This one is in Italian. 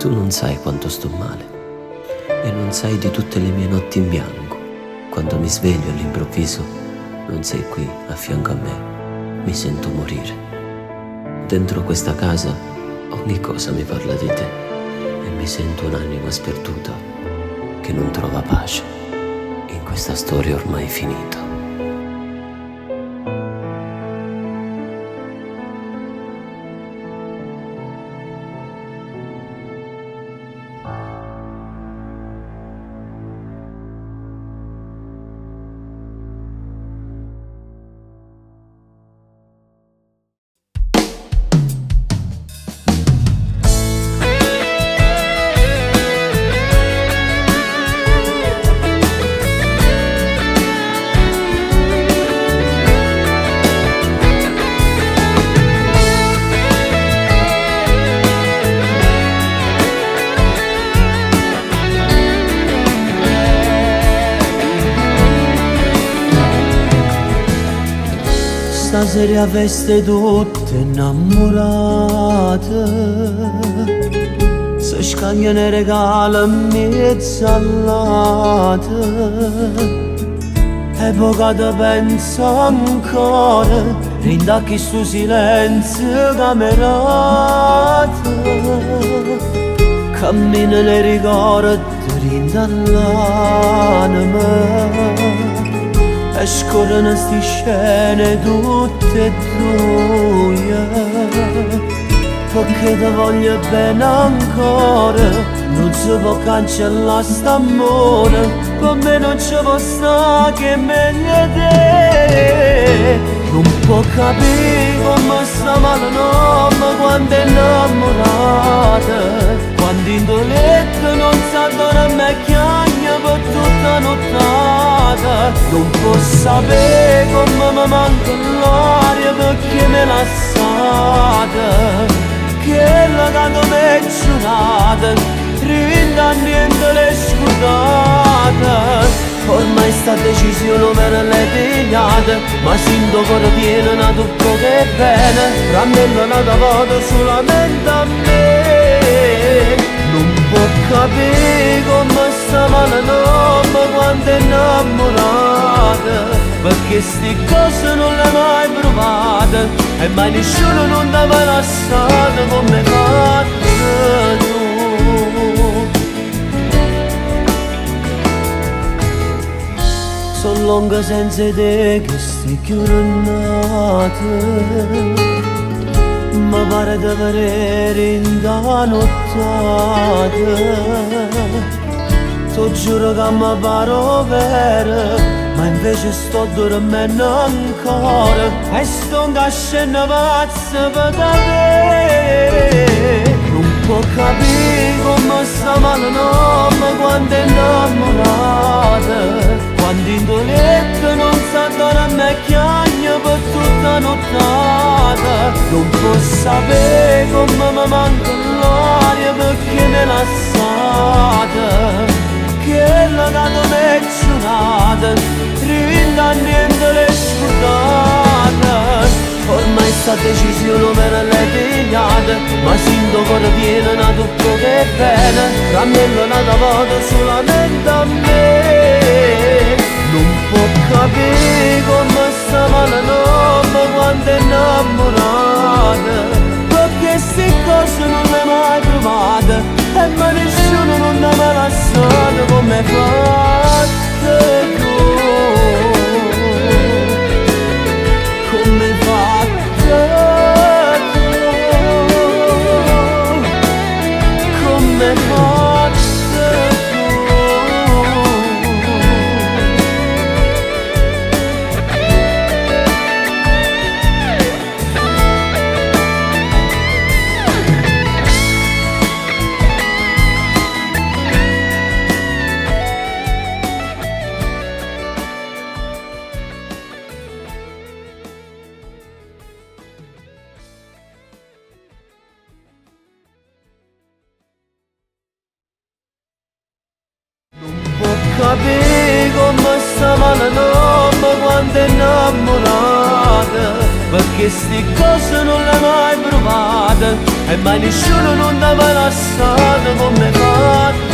Tu non sai quanto sto male e non sai di tutte le mie notti in bianco. Quando mi sveglio all'improvviso non sei qui a fianco a me, mi sento morire. Dentro questa casa ogni cosa mi parla di te e mi sento un'anima sperduta che non trova pace in questa storia ormai finita. Stasera veste tutte innamorate, si scagliano e regalano mezzalate, e poco te penso ancora, rinda che sto silenzio camerato, cammina le ricordi rinda l'anima. E scorrono sti scene tutte e due, perché ti voglio bene ancora, non si può cancellare st'amore, per me non ci può stare che meglio te. Non può capire come sta male l'uomo quando è innamorata, quando in tuo letto non sa dove a me chiagna per tutta nottata. Non può sapere come mi manca l'aria perché me l'ha assata, che la canto mi è giurata, rinda niente le scudate. Ormai sta decisione per le pigliate, ma sento cuore pieno da tutto che è bene, rammello una volta solamente a me. Non può capire come sta male l'uomo quando è innamorata, perché sti cose non le hai mai provate, e mai nessuno non ti ha mai lasciato come hai fatto tu. Sono lunga senza te che sti giornate, mi pare di vedere in da nottata. Ti giuro che mi pare vero, ma invece sto dormendo ancora, e sto scendendo pazza per te. Non può capire come sta male l'uomo quando è innamorata, quando in tuo letto non sa dove a me chiagna per tutta nottata. Non può sapere come mi manca l'aria perché me l'ha assata, che la canto mi è giurata, rinda niente le scudate. Ormai sta decisione per le pigliate, ma sento cuore pieno da tutto che è bene, rammello una volta solamente a me. Non può capire come sta male l'uomo quando è innamorata, perché sti cose non le hai mai provate, e ma nessuno non ti ha mai lasciato come hai fatto tu. Come hai fatto tu, come hai fatto tu. Capì come sta male l'uomo quando è innamorata, perché sti cose non le hai mai provate, e mai nessuno non ti avrà lasciato come fatto